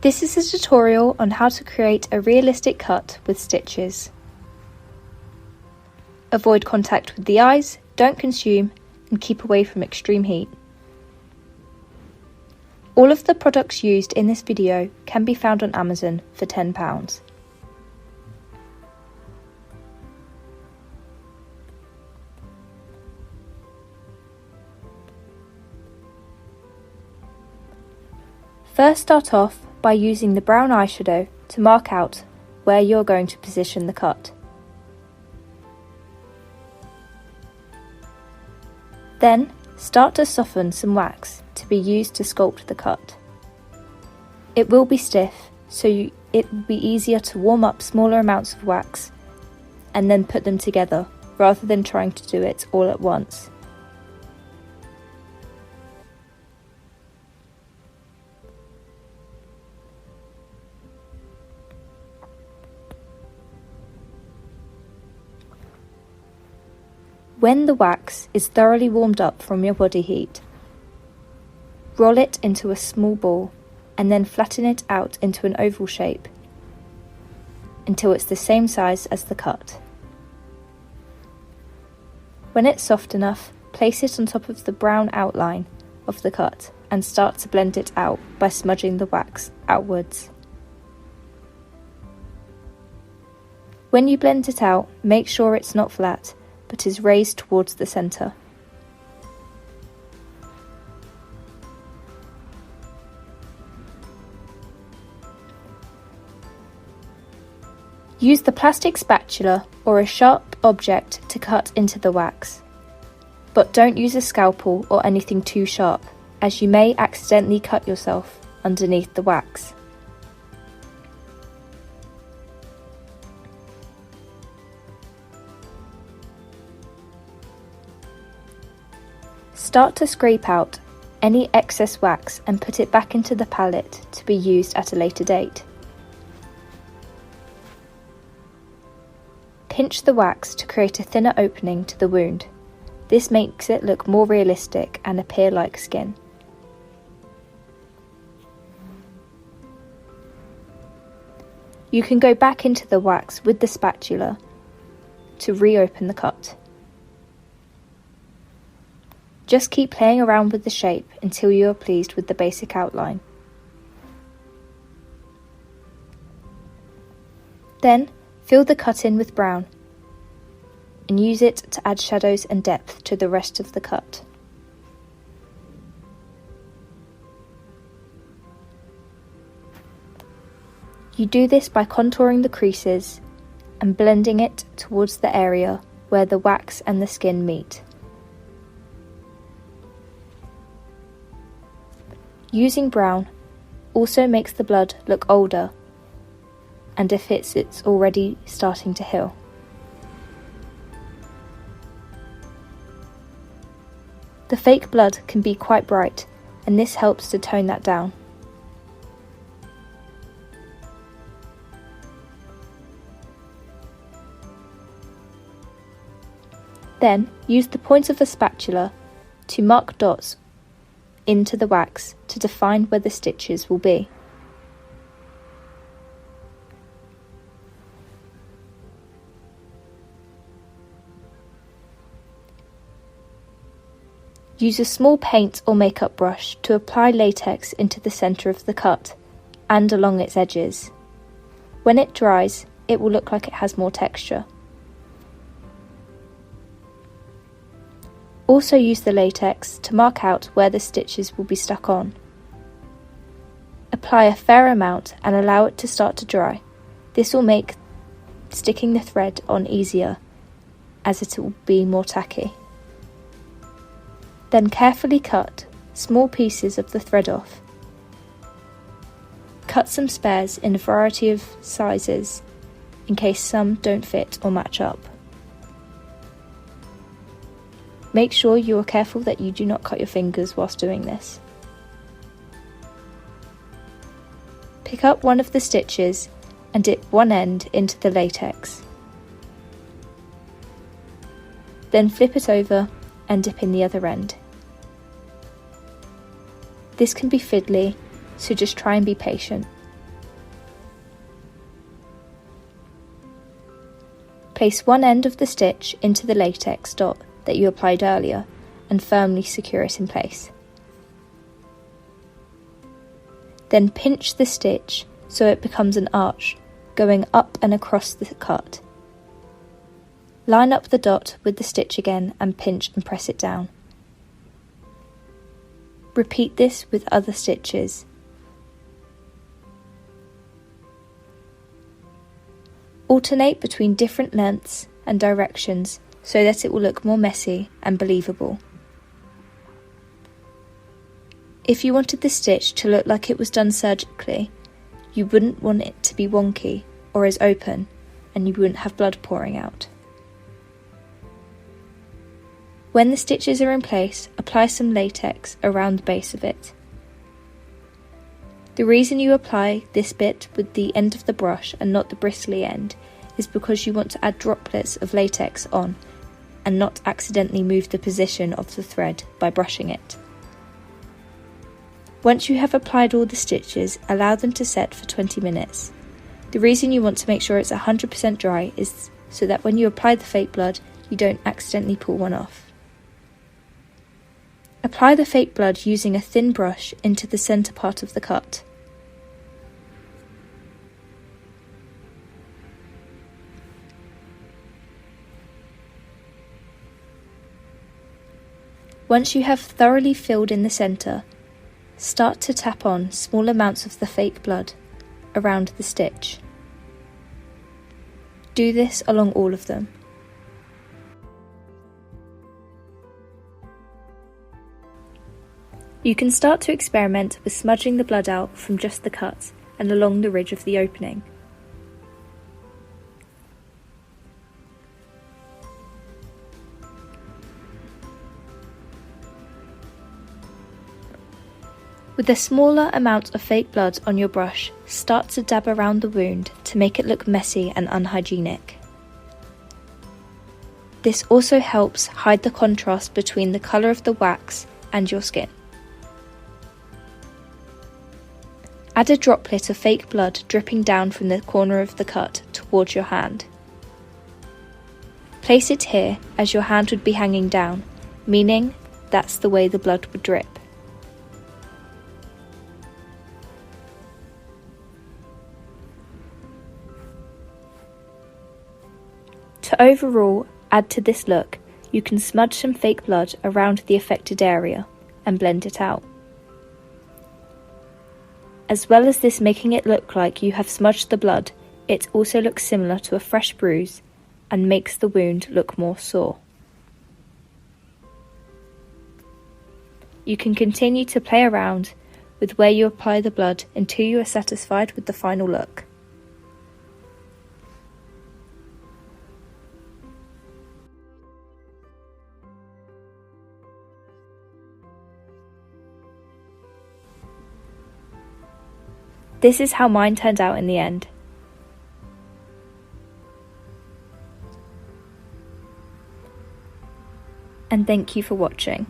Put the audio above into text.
This is a tutorial on how to create a realistic cut with stitches. Avoid contact with the eyes, don't consume, and keep away from extreme heat. All of the products used in this video can be found on Amazon for £10. First, start off by using the brown eyeshadow to mark out where you're going to position the cut. Then, start to soften some wax to be used to sculpt the cut. It will be stiff, so it will be easier to warm up smaller amounts of wax and then put them together rather than trying to do it all at once. When the wax is thoroughly warmed up from your body heat, roll it into a small ball and then flatten it out into an oval shape until it's the same size as the cut. When it's soft enough, place it on top of the brown outline of the cut and start to blend it out by smudging the wax outwards. When you blend it out, make sure it's not flat, but is raised towards the centre. Use the plastic spatula or a sharp object to cut into the wax, but don't use a scalpel or anything too sharp, as you may accidentally cut yourself underneath the wax. Start to scrape out any excess wax and put it back into the palette to be used at a later date. Pinch the wax to create a thinner opening to the wound. This makes it look more realistic and appear like skin. You can go back into the wax with the spatula to reopen the cut. Just keep playing around with the shape until you are pleased with the basic outline. Then, fill the cut in with brown and use it to add shadows and depth to the rest of the cut. You do this by contouring the creases and blending it towards the area where the wax and the skin meet. Using brown also makes the blood look older and if it's already starting to heal. The fake blood can be quite bright and this helps to tone that down. Then use the point of a spatula to mark dots into the wax to define where the stitches will be. Use a small paint or makeup brush to apply latex into the centre of the cut and along its edges. When it dries, it will look like it has more texture. Also use the latex to mark out where the stitches will be stuck on. Apply a fair amount and allow it to start to dry. This will make sticking the thread on easier, as it will be more tacky. Then carefully cut small pieces of the thread off. Cut some spares in a variety of sizes in case some don't fit or match up. Make sure you are careful that you do not cut your fingers whilst doing this. Pick up one of the stitches and dip one end into the latex. Then flip it over and dip in the other end. This can be fiddly, so just try and be patient. Place one end of the stitch into the latex dot that you applied earlier and firmly secure it in place. Then pinch the stitch so it becomes an arch, going up and across the cut. Line up the dot with the stitch again and pinch and press it down. Repeat this with other stitches. Alternate between different lengths and directions so that it will look more messy and believable. If you wanted the stitch to look like it was done surgically, you wouldn't want it to be wonky or as open, and you wouldn't have blood pouring out. When the stitches are in place, apply some latex around the base of it. The reason you apply this bit with the end of the brush and not the bristly end is because you want to add droplets of latex on and not accidentally move the position of the thread by brushing it. Once you have applied all the stitches, allow them to set for 20 minutes. The reason you want to make sure it's 100% dry is so that when you apply the fake blood, you don't accidentally pull one off. Apply the fake blood using a thin brush into the centre part of the cut. Once you have thoroughly filled in the centre, start to tap on small amounts of the fake blood around the stitch. Do this along all of them. You can start to experiment with smudging the blood out from just the cut and along the ridge of the opening. With a smaller amount of fake blood on your brush, start to dab around the wound to make it look messy and unhygienic. This also helps hide the contrast between the colour of the wax and your skin. Add a droplet of fake blood dripping down from the corner of the cut towards your hand. Place it here as your hand would be hanging down, meaning that's the way the blood would drip. To overall add to this look, you can smudge some fake blood around the affected area and blend it out. As well as this making it look like you have smudged the blood, it also looks similar to a fresh bruise and makes the wound look more sore. You can continue to play around with where you apply the blood until you are satisfied with the final look. This is how mine turned out in the end. And thank you for watching.